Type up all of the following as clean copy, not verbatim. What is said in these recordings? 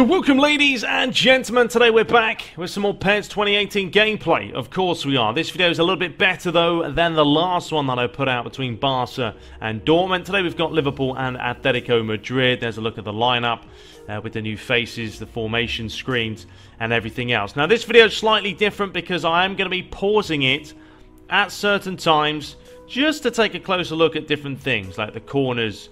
So welcome ladies and gentlemen, today we're back with some more PES 2018 gameplay. Of course we are. This video is a little bit better though than the last one that I put out between Barca and Dortmund. Today we've got Liverpool and Atletico Madrid. There's a look at the lineup with the new faces, the formation screens and everything else. Now this video is slightly different because I am going to be pausing it at certain times just to take a closer look at different things like the corners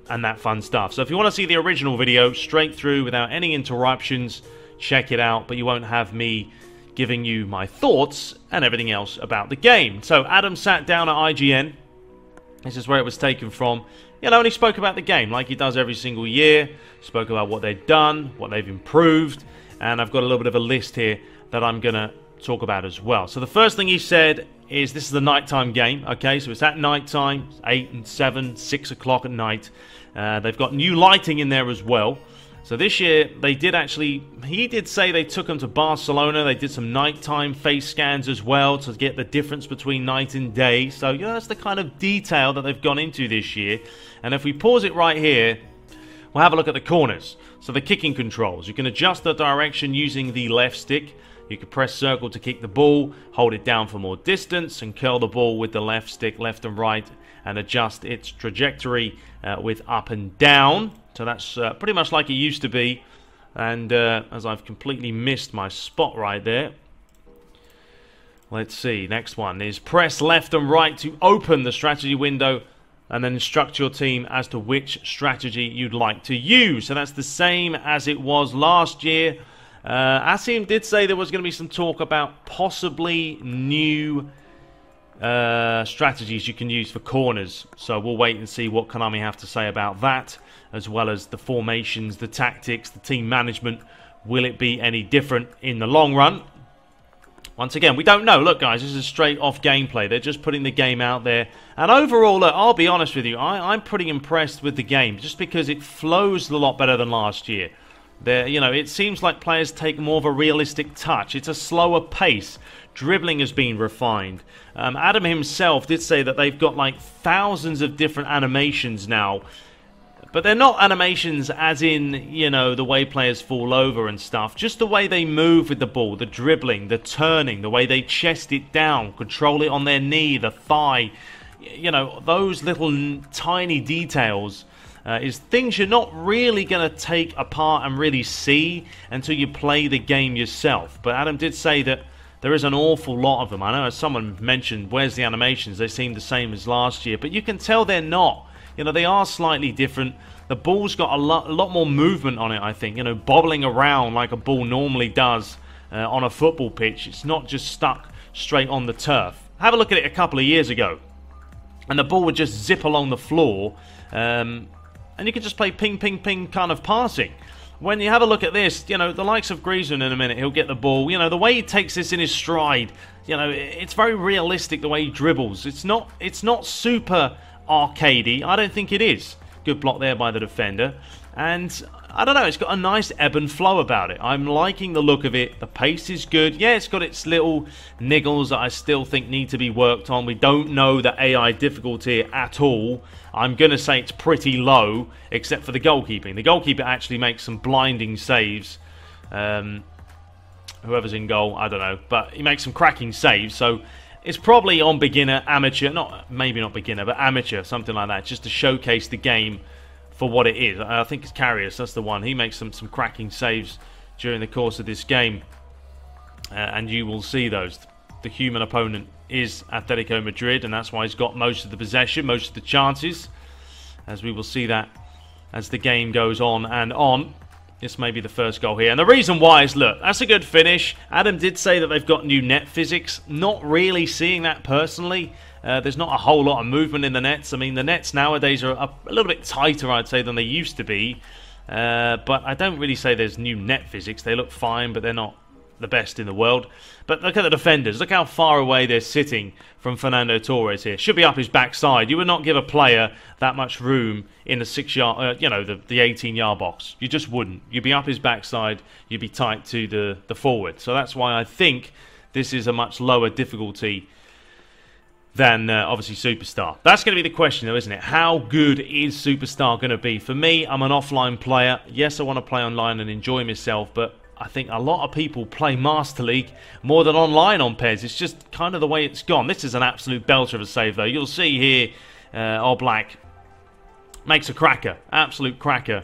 and that fun stuff. So if you want to see the original video straight through without any interruptions, check it out, but you won't have me giving you my thoughts and everything else about the game. So Adam sat down at IGN. This is where it was taken from. You know, and he spoke about the game like he does every single year. Spoke about what they've done, what they've improved, and I've got a little bit of a list here that I'm going to talk about as well. So the first thing he said is this is the nighttime game, okay, so it's at nighttime, 8 and 7, 6 o'clock at night. They've got new lighting in there as well. So this year they did actually, he did say they took them to Barcelona. They did some nighttime face scans as well to get the difference between night and day. So yeah, that's the kind of detail that they've gone into this year. And if we pause it right here, we'll have a look at the corners. So the kicking controls, you can adjust the direction using the left stick. You can press circle to kick the ball, hold it down for more distance, and curl the ball with the left stick, left and right, and adjust its trajectory with up and down. So that's pretty much like it used to be. And as I've completely missed my spot right there. Let's see, next one is press left and right to open the strategy window and then instruct your team as to which strategy you'd like to use. So that's the same as it was last year. Asim did say there was going to be some talk about possibly new strategies you can use for corners. So we'll wait and see what Konami have to say about that, as well as the formations, the tactics, the team management. Will it be any different in the long run? Once again, we don't know. Look, guys, this is straight off gameplay. They're just putting the game out there. And overall, look, I'll be honest with you, I'm pretty impressed with the game, just because it flows a lot better than last year. You know, it seems like players take more of a realistic touch. It's a slower pace. Dribbling has been refined. Adam himself did say that they've got like thousands of different animations now. But they're not animations as in, you know, the way players fall over and stuff. Just the way they move with the ball, the dribbling, the turning, the way they chest it down, control it on their knee, the thigh. You know, those little tiny details is things you're not really going to take apart and really see until you play the game yourself. But Adam did say that there is an awful lot of them. I know as someone mentioned, where's the animations? They seem the same as last year. But you can tell they're not. You know, they are slightly different. The ball's got a lot more movement on it, I think. You know, bobbling around like a ball normally does on a football pitch. It's not just stuck straight on the turf. Have a look at it a couple of years ago. And the ball would just zip along the floor. And you can just play ping, ping, ping kind of passing. When you have a look at this, you know, the likes of Griezmann in a minute, he'll get the ball. You know, the way he takes this in his stride, you know, it's very realistic the way he dribbles. It's not super arcadey. I don't think it is. Good block there by the defender. And I don't know, it's got a nice ebb and flow about it. I'm liking the look of it. The pace is good. Yeah, it's got its little niggles that I still think need to be worked on. We don't know the AI difficulty at all. I'm going to say it's pretty low, except for the goalkeeping. The goalkeeper actually makes some blinding saves. Whoever's in goal, I don't know. But he makes some cracking saves, so it's probably on beginner, amateur. Maybe not beginner, but amateur, something like that, just to showcase the game for what it is. I think it's Karius, that's the one. He makes some cracking saves during the course of this game. And you will see those. The human opponent is Atletico Madrid, and that's why he's got most of the possession, most of the chances. As we will see that as the game goes on and on. This may be the first goal here. And the reason why is, look, that's a good finish. Adam did say that they've got new net physics. Not really seeing that personally. There's not a whole lot of movement in the nets. I mean, the nets nowadays are a little bit tighter, I'd say, than they used to be. But I don't really say there's new net physics. They look fine, but they're not the best in the world. But look at the defenders. Look how far away they're sitting from Fernando Torres here. Should be up his backside. You would not give a player that much room in the 6-yard, you know, the 18-yard box. You just wouldn't. You'd be up his backside. You'd be tight to the forward. So that's why I think this is a much lower difficulty than obviously Superstar. That's going to be the question though, isn't it? How good is Superstar going to be? For me, I'm an offline player. Yes, I want to play online and enjoy myself, but I think a lot of people play Master League more than online on PES. It's just kind of the way it's gone. This is an absolute belter of a save though. You'll see here, Oblak makes a cracker, absolute cracker,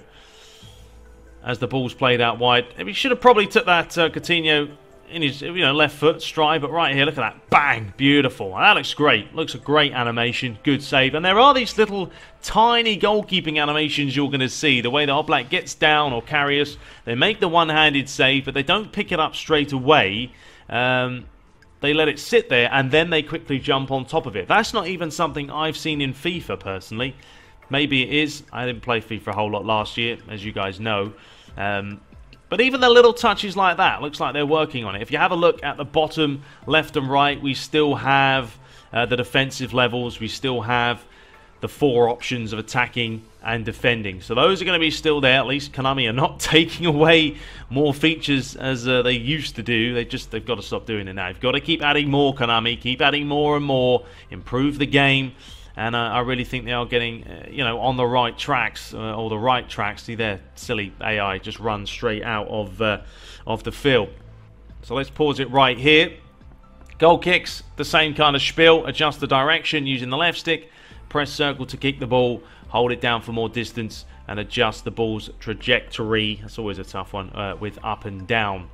as the ball's played out wide. He should have probably took that Coutinho in his left foot stride, but right here, look at that, bang, beautiful. That looks great. Looks a great animation, good save. And there are these little tiny goalkeeping animations you're going to see. The way that Oblak gets down or Karius, they make the one-handed save, but they don't pick it up straight away. They let it sit there, and then they quickly jump on top of it. That's not even something I've seen in FIFA, personally. Maybe it is. I didn't play FIFA a whole lot last year, as you guys know. But even the little touches like that, looks like they're working on it. If you have a look at the bottom left and right, we still have the defensive levels. We still have the 4 options of attacking and defending. So those are going to be still there. At least Konami are not taking away more features as they used to do. They've got to stop doing it now. You've got to keep adding more, Konami. Keep adding more and more. Improve the game. And I really think they are getting, on the right tracks, or the right tracks. See there, silly AI just runs straight out of the field. So let's pause it right here. Goal kicks, the same kind of spiel. Adjust the direction using the left stick. Press circle to kick the ball. Hold it down for more distance. And adjust the ball's trajectory. That's always a tough one with up and down.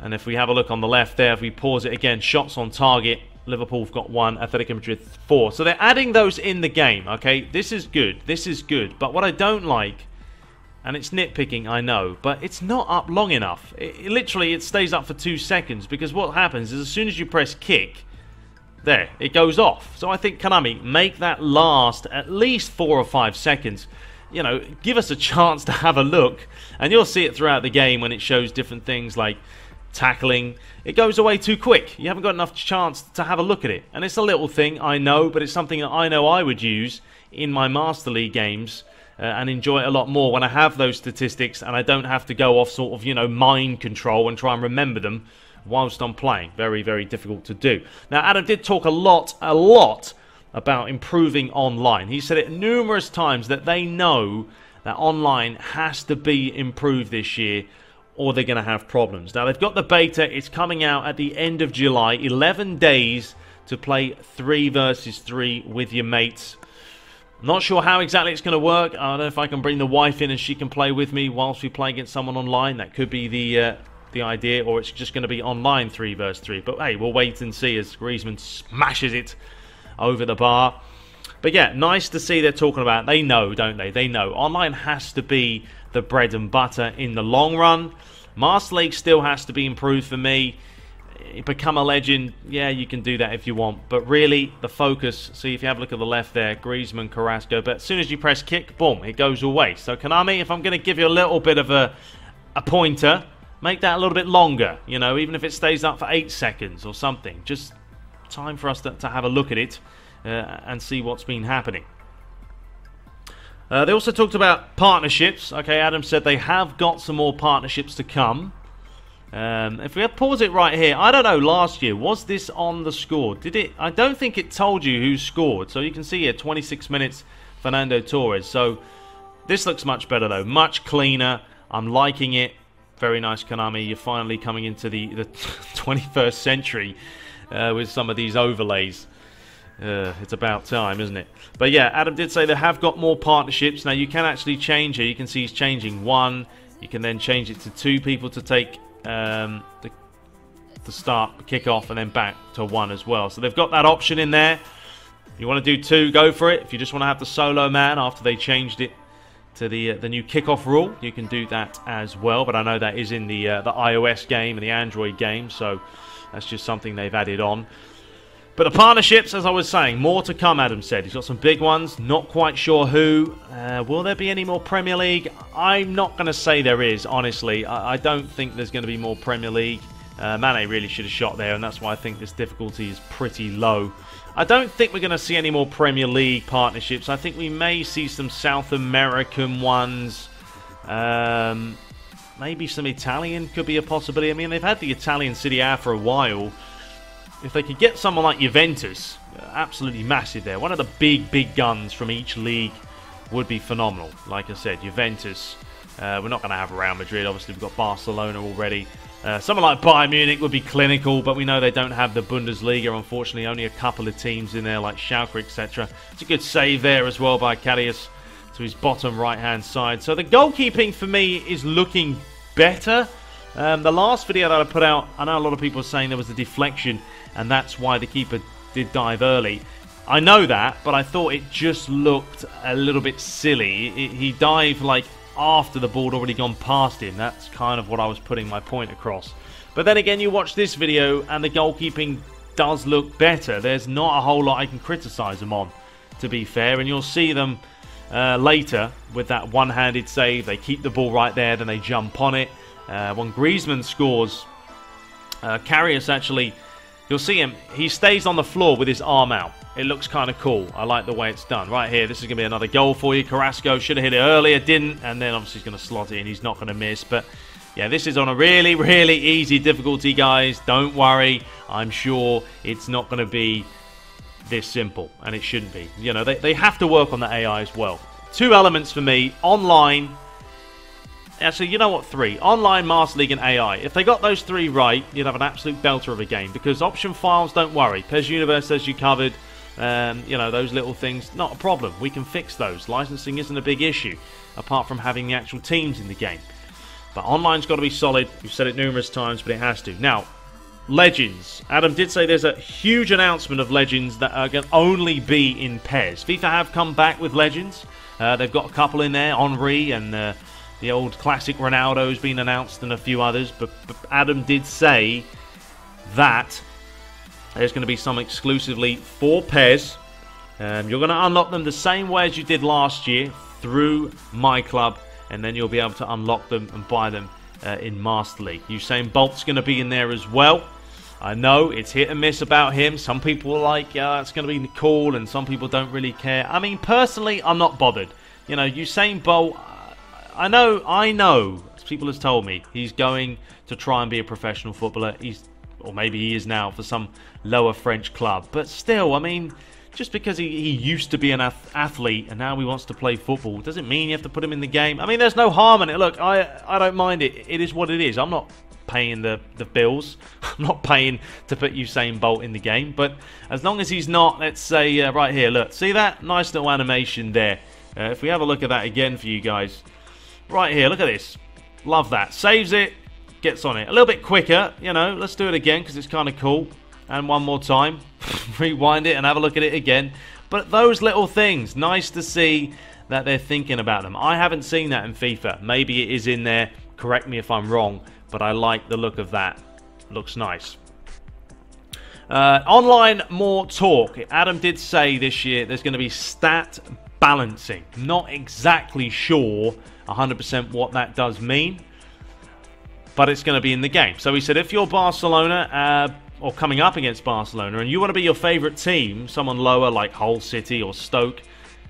And if we have a look on the left there, if we pause it again, shots on target. Liverpool have got 1, Atletico Madrid 4. So they're adding those in the game, okay? This is good. This is good. But what I don't like, and it's nitpicking, I know, but it's not up long enough. Literally, it stays up for 2 seconds, because what happens is as soon as you press kick, there, it goes off. So I think, Konami, make that last at least 4 or 5 seconds. Give us a chance to have a look, and you'll see it throughout the game when it shows different things like tackling. It goes away too quick. You haven't got enough chance to have a look at it. And it's a little thing, I know, but it's something that I know I would use in my Master League games and enjoy it a lot more when I have those statistics and I don't have to go off sort of, mind control and try and remember them whilst I'm playing. Very, very difficult to do. Now, Adam did talk a lot about improving online. He said it numerous times that they know that online has to be improved this year, or they're going to have problems. Now, they've got the beta. It's coming out at the end of July. 11 days to play 3 versus 3 with your mates. Not sure how exactly it's going to work. I don't know if I can bring the wife in and she can play with me whilst we play against someone online. That could be the idea, or it's just going to be online 3 versus 3. But hey, we'll wait and see as Griezmann smashes it over the bar. But yeah, nice to see they're talking about it. They know, don't they? They know. Online has to be the bread and butter in the long run. Master League still has to be improved for me. Become a legend, yeah, you can do that if you want. But really, the focus, see if you have a look at the left there, Griezmann, Carrasco. But as soon as you press kick, boom, it goes away. So Konami, if I'm going to give you a little bit of a pointer, make that a little bit longer. Even if it stays up for 8 seconds or something. Just time for us to have a look at it and see what's been happening. They also talked about partnerships. Okay, Adam said they have got some more partnerships to come. If we pause it right here, I don't know, last year, was this on the score? Did it? I don't think it told you who scored. So you can see here, 26 minutes, Fernando Torres. So this looks much better though, much cleaner. I'm liking it. Very nice, Konami. You're finally coming into the 21st century with some of these overlays. It's about time, isn't it? But yeah, Adam did say they have got more partnerships. Now you can actually change here. You can see he's changing 1. You can then change it to 2 people to take the start, the kick-off, and then back to 1 as well. So they've got that option in there. If you want to do 2, go for it. If you just want to have the solo man after they changed it to the new kick-off rule, you can do that as well. But I know that is in the iOS game and the Android game, so that's just something they've added on. But the partnerships, as I was saying, more to come, Adam said. He's got some big ones, not quite sure who. Will there be any more Premier League? I'm not going to say there is, honestly. I don't think there's going to be more Premier League. Mane really should have shot there, and that's why I think this difficulty is pretty low. I don't think we're going to see any more Premier League partnerships. I think we may see some South American ones. Maybe some Italian could be a possibility. I mean, they've had the Italian Serie A for a while. if they could get someone like Juventus, absolutely massive there. One of the big guns from each league would be phenomenal. Like I said, Juventus. We're not going to have Real Madrid. Obviously, we've got Barcelona already. Someone like Bayern Munich would be clinical, but we know they don't have the Bundesliga. Unfortunately, only a couple of teams in there like Schalke, etc. It's a good save there as well by Karius to his bottom right-hand side. So the goalkeeping for me is looking better. The last video that I put out, I know a lot of people are saying there was a deflection, and that's why the keeper did dive early. I know that, but I thought it just looked a little bit silly. He dived like after the ball had already gone past him. That's kind of what I was putting my point across. But then again, you watch this video and the goalkeeping does look better. There's not a whole lot I can criticise them on, to be fair, and you'll see them later with that one-handed save. They keep the ball right there, then they jump on it. When Griezmann scores, Karius actually, you'll see him, he stays on the floor with his arm out. It looks kind of cool. I like the way it's done. Right here, this is going to be another goal for you. Carrasco should have hit it earlier, didn't, and then obviously he's going to slot it in. He's not going to miss, but yeah, this is on a really easy difficulty, guys. Don't worry. I'm sure it's not going to be this simple, and it shouldn't be. You know, they have to work on the AI as well. Two elements for me, online. Actually, you know what? Three. Online, Master League, and AI. If they got those three right, you'd have an absolute belter of a game. Because option files, don't worry. PES Universe says you covered. You know, those little things, not a problem. We can fix those. Licensing isn't a big issue, apart from having the actual teams in the game. But online's got to be solid. We've said it numerous times, but it has to. Now, Legends. Adam did say there's a huge announcement of Legends that are going to only be in PES. FIFA have come back with Legends. They've got a couple in there, Henry and the old classic Ronaldo's been announced and a few others. But Adam did say that there's going to be some exclusively for PES. You're going to unlock them the same way as you did last year through My Club, and then you'll be able to unlock them and buy them in Master League. Usain Bolt's going to be in there as well. I know it's hit and miss about him. Some people are like, yeah, it's going to be cool, and some people don't really care. I mean, personally, I'm not bothered. You know, Usain Bolt, I know, as people have told me, he's going to try and be a professional footballer. Or maybe he is now for some lower French club. But still, I mean, just because he used to be an athlete and now he wants to play football, doesn't mean you have to put him in the game. I mean, there's no harm in it. Look, I don't mind it. It is what it is. I'm not paying the bills. I'm not paying to put Usain Bolt in the game. But as long as he's not, let's say, right here, look. See that? Nice little animation there. If we have a look at that again for you guys. Right here, look at this. Love that. Saves it. Gets on it a little bit quicker, you know. Let's do it again because it's kind of cool. And one more time, rewind it and have a look at it again. But those little things, nice to see that they're thinking about them. I haven't seen that in FIFA. Maybe it is in there. Correct me if I'm wrong, but I like the look of that. Looks nice. Online, more talk. Adam did say this year there's going to be stat balancing. Not exactly sure 100% what that does mean, but it's going to be in the game. So he said if you're Barcelona, or coming up against Barcelona, and you want to be your favourite team, someone lower like Hull City or Stoke,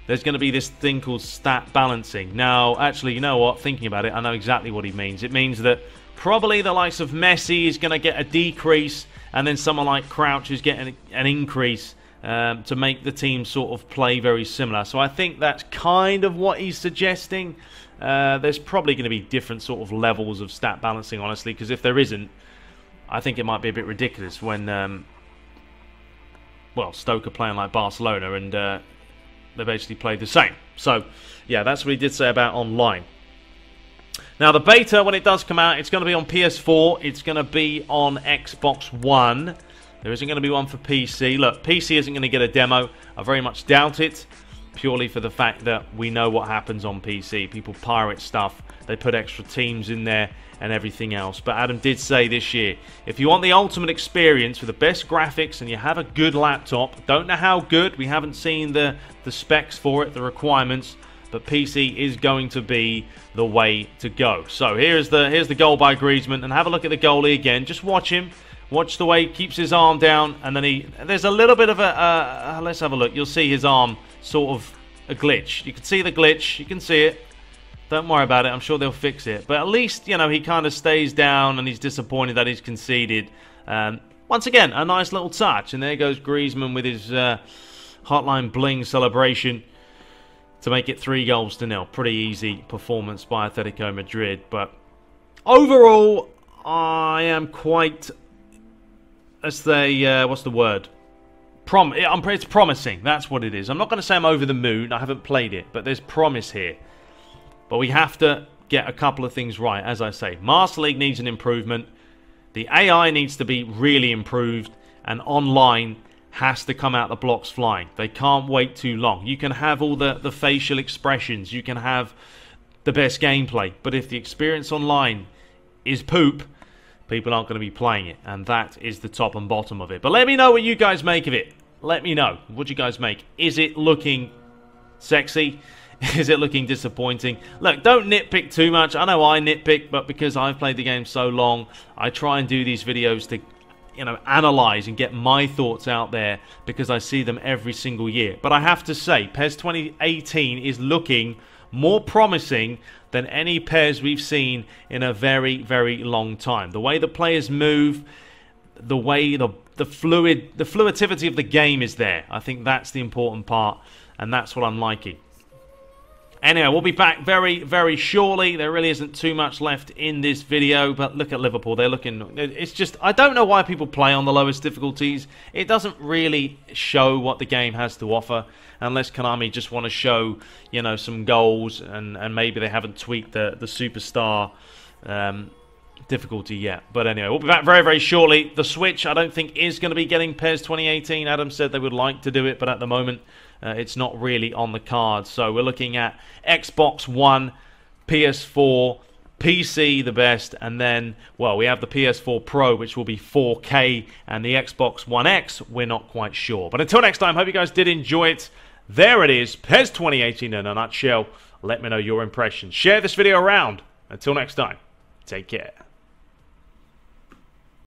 there's going to be this thing called stat balancing. Now, actually, you know what? Thinking about it, I know exactly what he means. It means that probably the likes of Messi is going to get a decrease, and then someone like Crouch is getting an increase to make the team sort of play very similar. So I think that's kind of what he's suggesting. There's probably going to be different sort of levels of stat balancing, honestly, because if there isn't, I think it might be a bit ridiculous when, well, Stoke are playing like Barcelona and they basically play the same. So, yeah, that's what he did say about online. Now, the beta, when it does come out, it's going to be on PS4. It's going to be on Xbox One. There isn't going to be one for PC. Look, PC isn't going to get a demo. I very much doubt it, purely for the fact that we know what happens on PC. People pirate stuff. They put extra teams in there and everything else. But Adam did say this year, if you want the ultimate experience with the best graphics and you have a good laptop, don't know how good, we haven't seen the specs for it, the requirements, but PC is going to be the way to go. So here's the goal by Griezmann, and have a look at the goalie again. Just watch him. Watch the way he keeps his arm down, and then there's a little bit of a let's have a look. You'll see his arm sort of a glitch. You can see the glitch. You can see it. Don't worry about it. I'm sure they'll fix it. But at least, you know, he kind of stays down and he's disappointed that he's conceded. once again, a nice little touch. And there goes Griezmann with his hotline bling celebration to make it 3-0. Pretty easy performance by Atletico Madrid. But overall, I am quite, let's say, what's the word? It's promising. That's what it is. I'm not going to say I'm over the moon. I haven't played it, but there's promise here. But we have to get a couple of things right. As I say, Master League needs an improvement. The AI needs to be really improved. And online has to come out the blocks flying. They can't wait too long. You can have all the facial expressions. You can have the best gameplay. But if the experience online is poop, people aren't going to be playing it. And that is the top and bottom of it. But let me know what you guys make of it. Let me know. What do you guys make? Is it looking sexy? Is it looking disappointing? Look, don't nitpick too much. I know I nitpick, but because I've played the game so long, I try and do these videos to, analyze and get my thoughts out there because I see them every single year. But I have to say, PES 2018 is looking more promising than any PES we've seen in a very, very long time. The way the players move, the way the fluidity of the game is there. I think that's the important part, and that's what I'm liking. Anyway, we'll be back very, very shortly. There really isn't too much left in this video, but look at Liverpool. They're looking... It's just... I don't know why people play on the lowest difficulties. It doesn't really show what the game has to offer, unless Konami just want to show, some goals, and maybe they haven't tweaked the superstar difficulty yet. But anyway, we'll be back very, very shortly. The Switch, I don't think, is going to be getting PES 2018. Adam said they would like to do it, but at the moment... it's not really on the cards. So we're looking at Xbox One, PS4, PC the best, and then, well, we have the PS4 Pro, which will be 4K, and the Xbox One X, we're not quite sure. But until next time, hope you guys did enjoy it. There it is, PES 2018 in a nutshell. Let me know your impressions. Share this video around. Until next time, take care.